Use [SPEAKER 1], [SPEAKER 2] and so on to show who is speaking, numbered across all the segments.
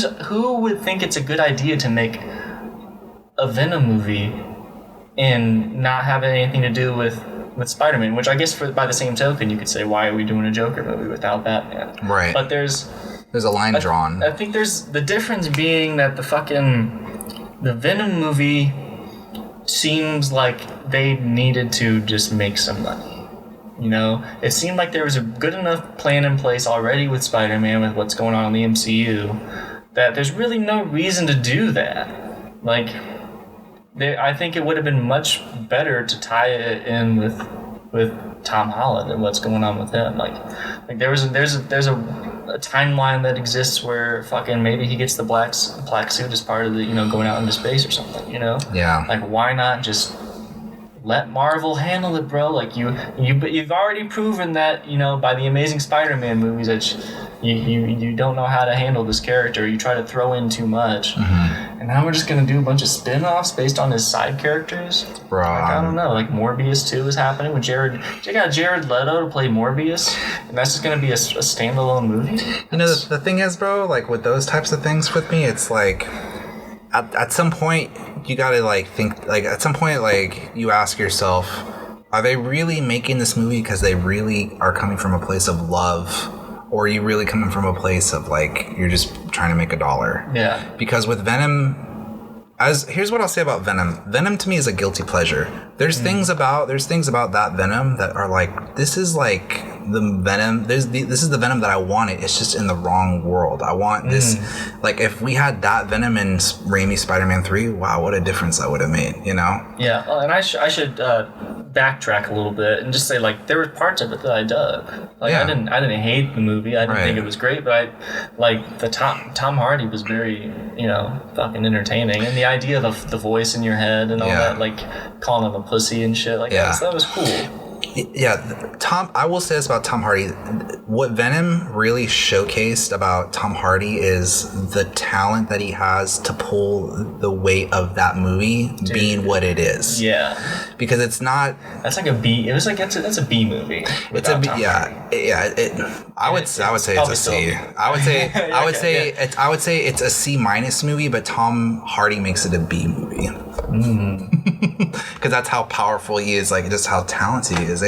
[SPEAKER 1] who would think it's a good idea to make a Venom movie and not have anything to do with Spider-Man? Which I guess by the same token, you could say, why are we doing a Joker movie without Batman?
[SPEAKER 2] Right.
[SPEAKER 1] But there's
[SPEAKER 2] a line drawn.
[SPEAKER 1] I think there's the difference being that the Venom movie seems like they needed to just make some money. You know, it seemed like there was a good enough plan in place already with Spider-Man, with what's going on in the MCU, that there's really no reason to do that. Like, I think it would have been much better to tie it in with Tom Holland and what's going on with him. Like there's a timeline that exists where fucking maybe he gets the black suit as part of the, you know, going out into space or something. You know? Yeah. Like, why not just let Marvel handle it, bro? Like, you've already proven that, you know, by the Amazing Spider-Man movies that you don't know how to handle this character. You try to throw in too much. Mm-hmm. And now we're just gonna do a bunch of spin-offs based on his side characters? Bro. Like, I don't know. Like, Morbius 2 is happening with Jared. You got Jared Leto to play Morbius, and that's just gonna be a standalone movie?
[SPEAKER 2] You know, the thing is, bro, like, with those types of things with me, it's like, at some point, you gotta, like, think, like, at some point, like, you ask yourself, are they really making this movie because they really are coming from a place of love? Or are you really coming from a place of, like, you're just trying to make a dollar? Yeah. Because with Venom, here's what I'll say about Venom. Venom to me is a guilty pleasure. There's things about that Venom that are like, this is like the Venom. This is the Venom that I wanted. It's just in the wrong world. I want this. Like, if we had that Venom in Raimi Spider-Man 3, wow, what a difference that would have made. You know? Yeah.
[SPEAKER 1] And I should backtrack a little bit and just say, like, there were parts of it that I dug. Like, yeah. I didn't hate the movie. I didn't think it was great, but I like the Tom Hardy was very, you know, fucking entertaining, and the idea of the voice in your head and all that, like calling him a pussy and shit, like that was cool.
[SPEAKER 2] Yeah, I will say this about Tom Hardy. What Venom really showcased about Tom Hardy is the talent that he has to pull the weight of that movie being what it is. Yeah. Because it's not... That's like a B... It was like... That's a B movie. It's a B... Yeah. I would say it's a C. I would say it's a C- movie, but Tom Hardy makes it a B movie. Because that's how powerful he is, like, just how talented he is.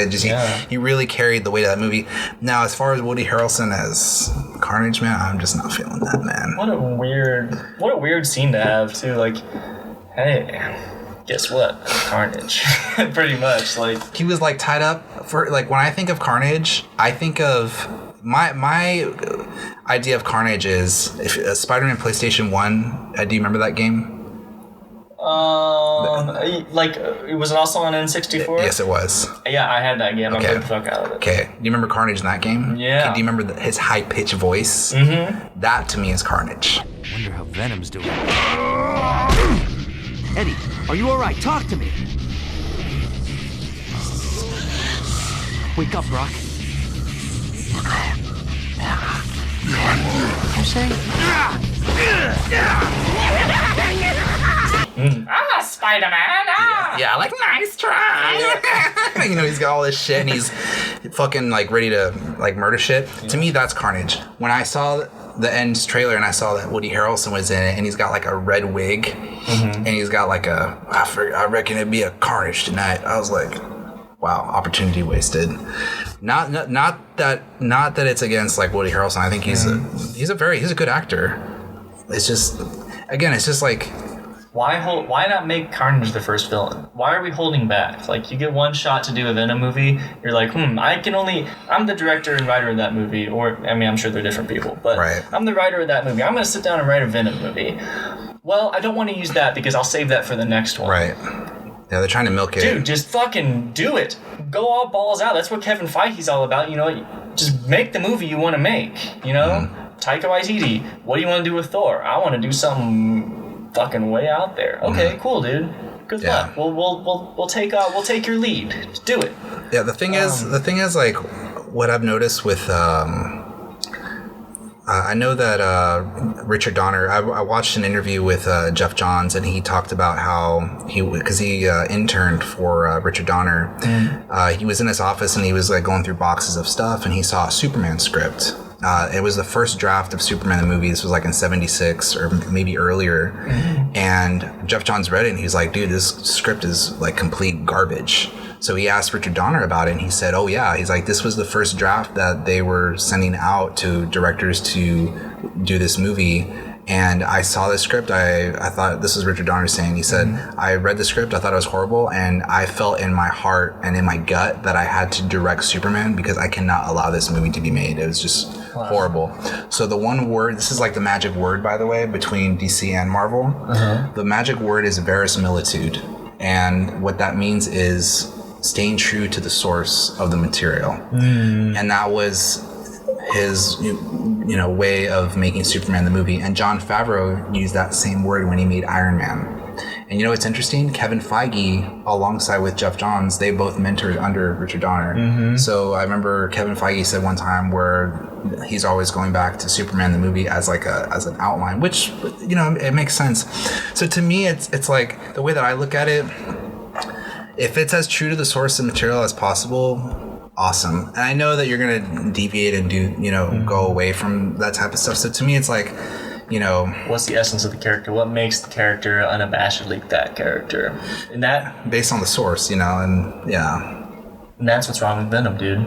[SPEAKER 2] He really carried the weight of that movie. Now, as far as Woody Harrelson as Carnage, man, I'm just not feeling that, man.
[SPEAKER 1] What a weird scene to have too. Like, hey, guess what? Carnage. Pretty much. Like,
[SPEAKER 2] he was like tied up for, like, when I think of Carnage, I think of my idea of Carnage is if Spider-Man PlayStation 1. Do you remember that game?
[SPEAKER 1] Like, was it also on N64?
[SPEAKER 2] Yes, it was.
[SPEAKER 1] Yeah, I had that game. I played the fuck out of it.
[SPEAKER 2] Okay. Do you remember Carnage in that game? Yeah. Okay, do you remember his high-pitched voice? Mm-hmm. That, to me, is Carnage.
[SPEAKER 3] I wonder how Venom's doing. Eddie, are you all right? Talk to me. Wake up, Brock.
[SPEAKER 4] Look out. Parker. Behind you.
[SPEAKER 3] You say?
[SPEAKER 1] Spider-Man! Ah!
[SPEAKER 2] Yeah, like, nice try! You know, he's got all this shit and he's fucking, like, ready to, like, murder shit. Yeah. To me, that's Carnage. When I saw the Ends trailer and I saw that Woody Harrelson was in it and he's got, like, a red wig and he's got, like, I reckon it'd be a Carnage tonight. I was like, wow, opportunity wasted. Not that it's against, like, Woody Harrelson. I think he's a good actor. It's just, again, it's just like,
[SPEAKER 1] why not make Carnage the first villain? Why are we holding back? Like, you get one shot to do a Venom movie, you're like, I'm the director and writer of that movie, or, I mean, I'm sure they're different people, but I'm the writer of that movie. I'm going to sit down and write a Venom movie. Well, I don't want to use that because I'll save that for the next one. Right.
[SPEAKER 2] Yeah, they're trying to milk it.
[SPEAKER 1] Dude, just fucking do it. Go all balls out. That's what Kevin Feige's all about. You know, just make the movie you want to make, you know? Taika Waititi, what do you want to do with Thor? I want to do something fucking way out there. Okay, cool, dude. Good luck. We'll take your lead. Just do it.
[SPEAKER 2] Yeah, the thing is, like, what I've noticed with I know that Richard Donner. I watched an interview with Jeff Johns, and he talked about how because he interned for Richard Donner. He was in his office and he was, like, going through boxes of stuff, and he saw a Superman script. It was the first draft of Superman the movie. This was like in '76 or maybe earlier. And Jeff Johns read it and he was like, dude, this script is like complete garbage. So he asked Richard Donner about it and he said, oh yeah, he's like, this was the first draft that they were sending out to directors to do this movie. And I saw the script. I thought, this is Richard Donner saying, he said, I read the script, I thought it was horrible, and I felt in my heart and in my gut that I had to direct Superman because I cannot allow this movie to be made. It was just horrible. So the one word, this is like the magic word, by the way, between DC and Marvel. The magic word is verisimilitude. And what that means is staying true to the source of the material. And that was his way of making Superman the movie. And Jon Favreau used that same word when he made Iron Man. And it's interesting, Kevin Feige alongside with Jeff Johns, they both mentored under Richard Donner. So I remember Kevin Feige said one time where he's always going back to Superman the movie as like as an outline, which it makes sense. So to me it's like the way that I look at it, if it's as true to the source of material as possible, awesome. And I know that you're gonna deviate and do go away from that type of stuff. So to me, it's like,
[SPEAKER 1] what's the essence of the character? What makes the character unabashedly that character? And that
[SPEAKER 2] based on the source, and yeah.
[SPEAKER 1] And that's what's wrong with Venom, dude.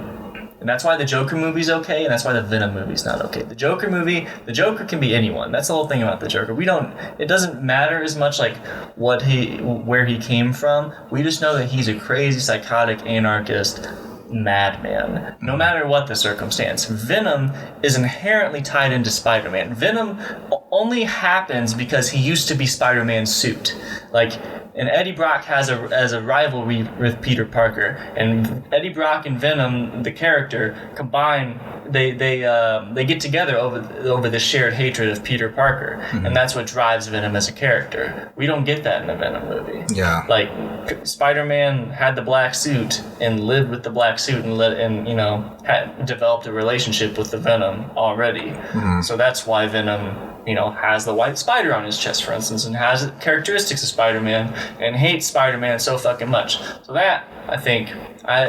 [SPEAKER 1] And that's why the Joker movie's okay, and that's why the Venom movie's not okay. The Joker movie, the Joker can be anyone. That's the whole thing about the Joker. It doesn't matter as much like where he came from. We just know that he's a crazy, psychotic, anarchist madman, no matter what the circumstance. Venom is inherently tied into Spider-Man. Venom only happens because he used to be Spider-Man's suit. And Eddie Brock has a rivalry with Peter Parker, and Eddie Brock and Venom, the character, combine. They get together over the shared hatred of Peter Parker, and that's what drives Venom as a character. We don't get that in the Venom movie.
[SPEAKER 2] Yeah,
[SPEAKER 1] Spider-Man had the black suit and lived with the black suit and had developed a relationship with the Venom already. So that's why Venom has the white spider on his chest, for instance, and has characteristics of Spider-Man and hates Spider-Man so fucking much. So that, I think,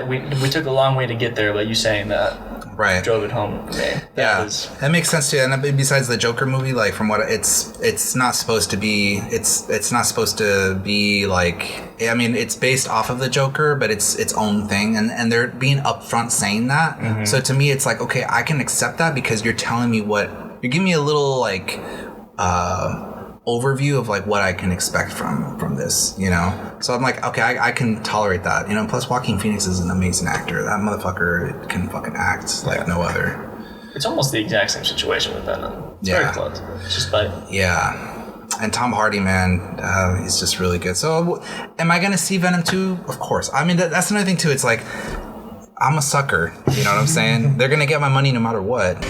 [SPEAKER 1] we took a long way to get there, but you saying that drove it home for me.
[SPEAKER 2] That makes sense too. And besides the Joker movie, like from what it's not supposed to be, it's not supposed to be like, I mean, it's based off of the Joker, but it's its own thing, and they're being upfront saying that. So to me, it's like, okay, I can accept that because you're telling me you're giving me a little like overview of like what I can expect from this, So I'm like, okay, I can tolerate that, Plus, Joaquin Phoenix is an amazing actor. That motherfucker can fucking act like no other.
[SPEAKER 1] It's almost the exact same situation with Venom. It's very close. It's just like
[SPEAKER 2] And Tom Hardy, man, he's just really good. So, am I gonna see Venom 2? Of course. I mean, that's another thing too. It's like, I'm a sucker. You know what I'm saying? They're gonna get my money no matter what.